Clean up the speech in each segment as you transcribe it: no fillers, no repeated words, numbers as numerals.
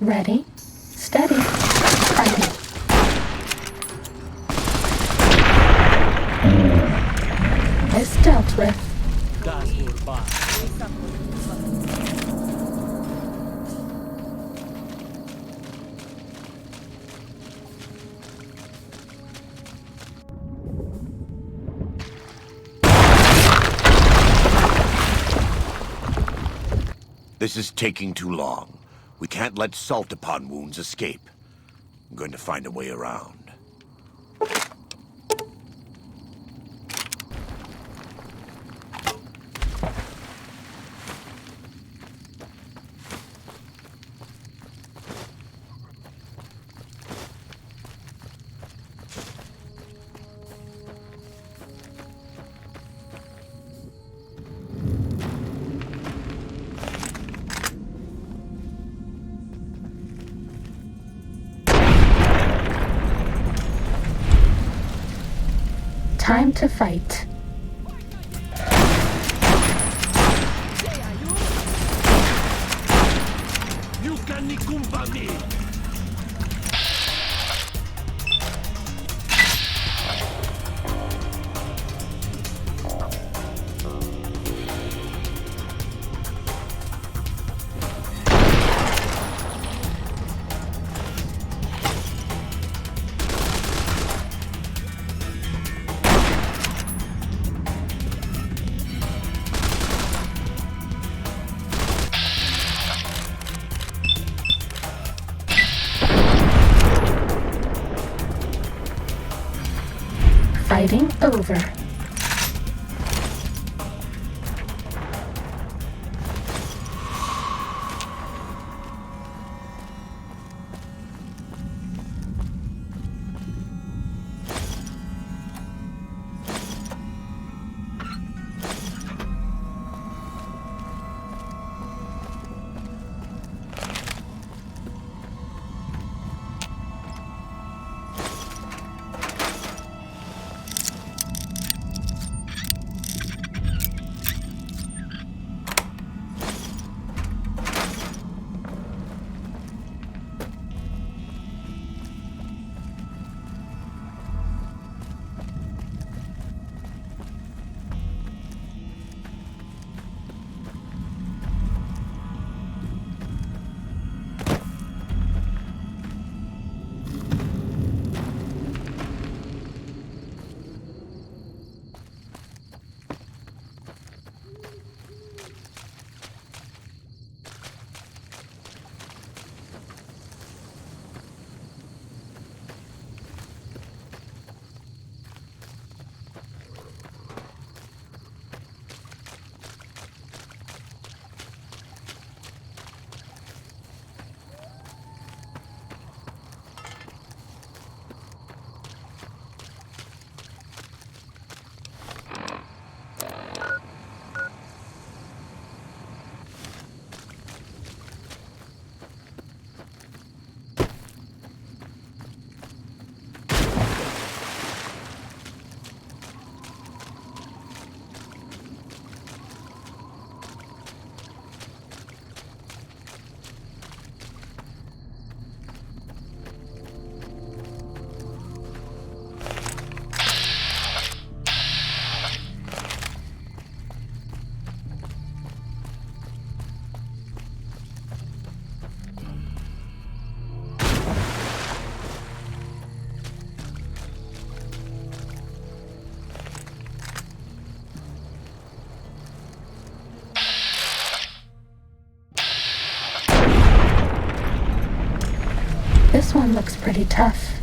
Ready, steady, fighting. Is dealt with. Das wohl wahr. This is taking too long. We can't let salt upon wounds escape. I'm going to find a way around. Time to fight. You can nikumpa me. Fighting over. This one looks pretty tough.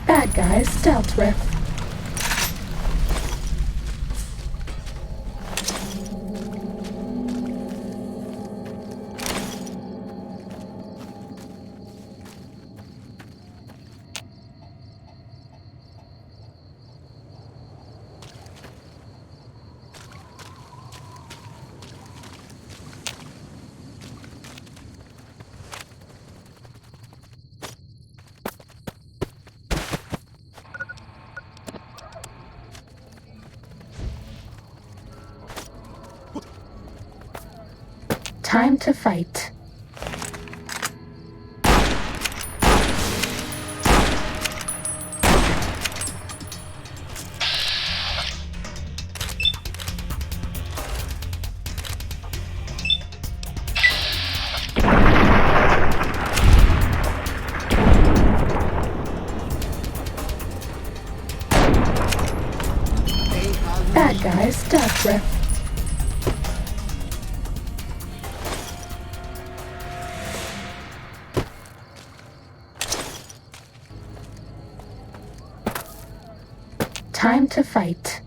Bad guys dealt with. Time to fight. Bad guys stealth rift. Time to fight.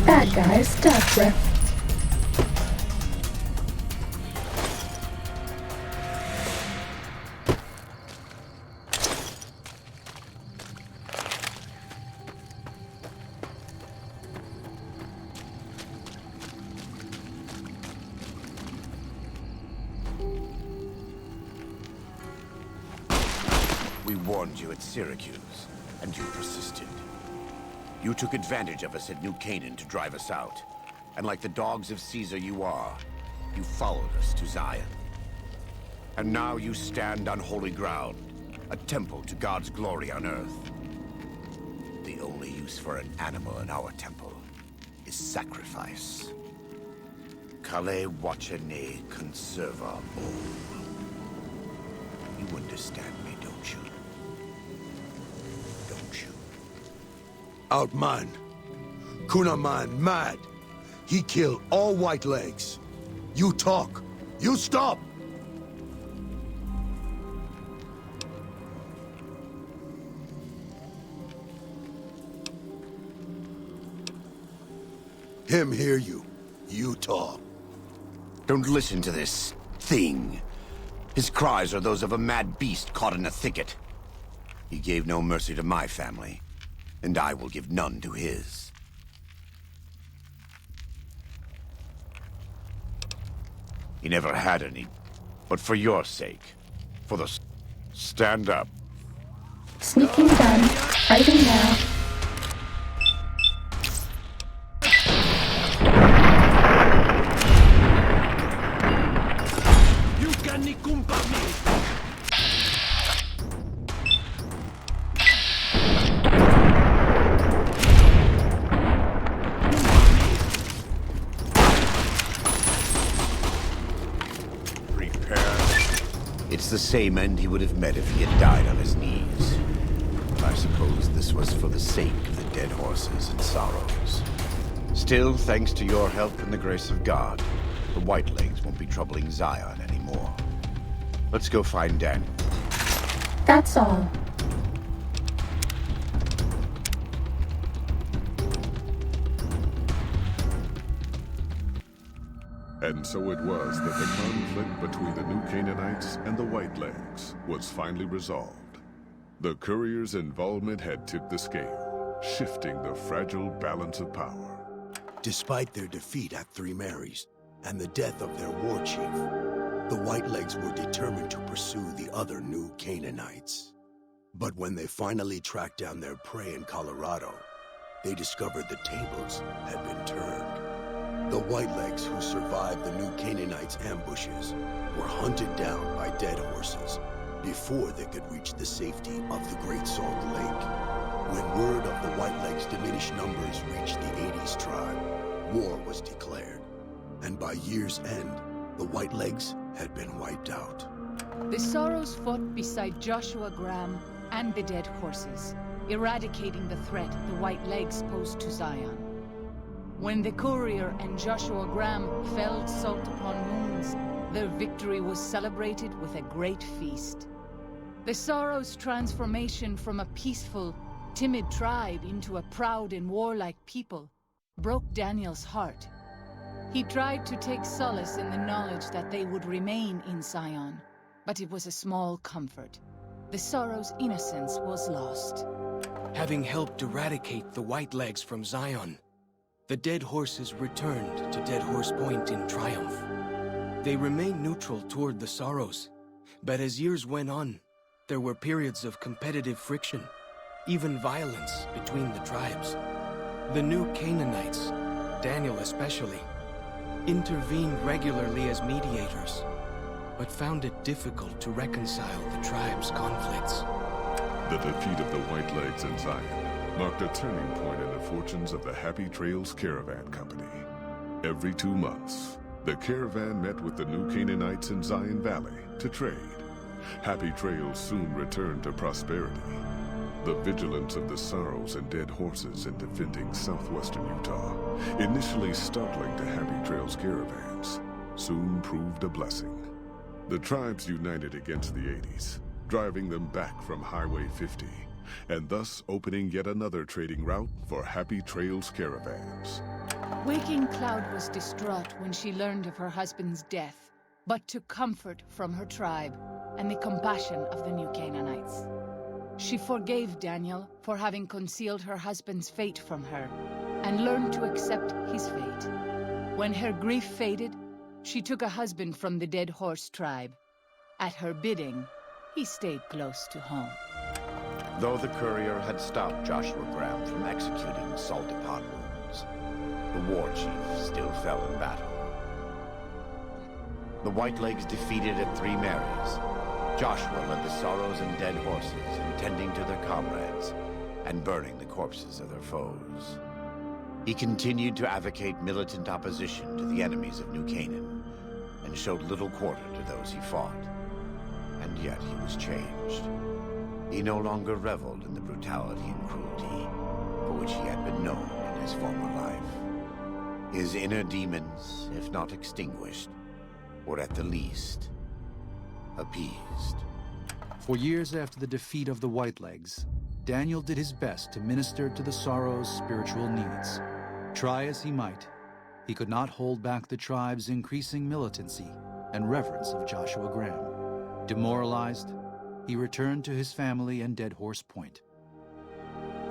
Bad guys stealth rift. We warned you at Syracuse, and you persisted. You took advantage of us at New Canaan to drive us out. And like the dogs of Caesar you are, you followed us to Zion. And now you stand on holy ground, a temple to God's glory on earth. The only use for an animal in our temple is sacrifice. Kale wachane conserva om. You understand me, don't you? Don't you? Outman. Kunaman mad. He killed all white legs. You talk. You stop. Him hear you. You talk. Don't listen to this thing. His cries are those of a mad beast caught in a thicket. He gave no mercy to my family, and I will give none to his. He never had any, but for your sake, for the... Stand up. Sneaking done. Fighting now. You can accompany. It's the same end he would have met if he had died on his knees. I suppose this was for the sake of the dead horses and sorrows. Still, thanks to your help and the grace of God, the Whitelegs won't be troubling Zion anymore. Let's go find Daniel. That's all. And so it was that the conflict between the New Canaanites and the Whitelegs was finally resolved. The courier's involvement had tipped the scale, shifting the fragile balance of power. Despite their defeat at Three Marys and the death of their war chief, the Whitelegs were determined to pursue the other New Canaanites. But when they finally tracked down their prey in Colorado, they discovered the tables had been turned. The Whitelegs who survived the New Canaanites' ambushes were hunted down by dead horses before they could reach the safety of the Great Salt Lake. When word of the Whitelegs' diminished numbers reached the 80s tribe, war was declared. And by year's end, the Whitelegs had been wiped out. The Sorrows fought beside Joshua Graham and the dead horses, eradicating the threat the Whitelegs posed to Zion. When the courier and Joshua Graham felled Salt Upon Moons, their victory was celebrated with a great feast. The Sorrows' transformation from a peaceful, timid tribe into a proud and warlike people broke Daniel's heart. He tried to take solace in the knowledge that they would remain in Zion, but it was a small comfort. The Sorrows' innocence was lost. Having helped eradicate the Whitelegs from Zion, the Dead Horses returned to Dead Horse Point in triumph. They remained neutral toward the Sorrows, but as years went on, there were periods of competitive friction, even violence between the tribes. The new Canaanites, Daniel especially, intervened regularly as mediators, but found it difficult to reconcile the tribe's conflicts. The defeat of the Whitelegs in Zion marked a turning point in the fortunes of the Happy Trails Caravan Company. Every 2 months, the caravan met with the new Canaanites in Zion Valley to trade. Happy Trails soon returned to prosperity. The vigilance of the Sorrows and Dead Horses in defending southwestern Utah, initially startling to Happy Trails caravans, soon proved a blessing. The tribes united against the 80s, driving them back from Highway 50, and thus opening yet another trading route for Happy Trails caravans. Waking Cloud was distraught when she learned of her husband's death, but took comfort from her tribe and the compassion of the new Canaanites. She forgave Daniel for having concealed her husband's fate from her, and learned to accept his fate. When her grief faded, she took a husband from the Dead Horse tribe. At her bidding, he stayed close to home. Though the courier had stopped Joshua Graham from executing Salt-Upon wounds, the war chief still fell in battle. The Whitelegs defeated at Three Marys. Joshua led the Sorrows and Dead Horses in tending to their comrades and burning the corpses of their foes. He continued to advocate militant opposition to the enemies of New Canaan and showed little quarter to those he fought. And yet he was changed. He no longer reveled in the brutality and cruelty for which he had been known in his former life. His inner demons, if not extinguished, were at the least appeased. For years after the defeat of the Whitelegs, Daniel did his best to minister to the Sorrows' spiritual needs. Try as he might, he could not hold back the tribe's increasing militancy and reverence of Joshua Graham. Demoralized, he returned to his family and Dead Horse Point.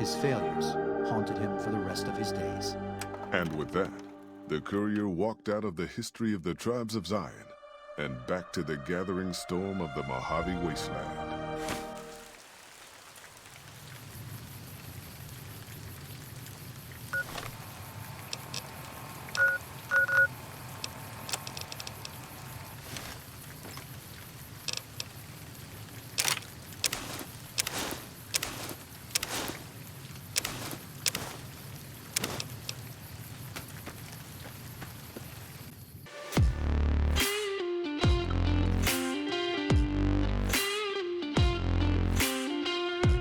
His failures haunted him for the rest of his days. And with that, the courier walked out of the history of the tribes of Zion and back to the gathering storm of the Mojave Wasteland.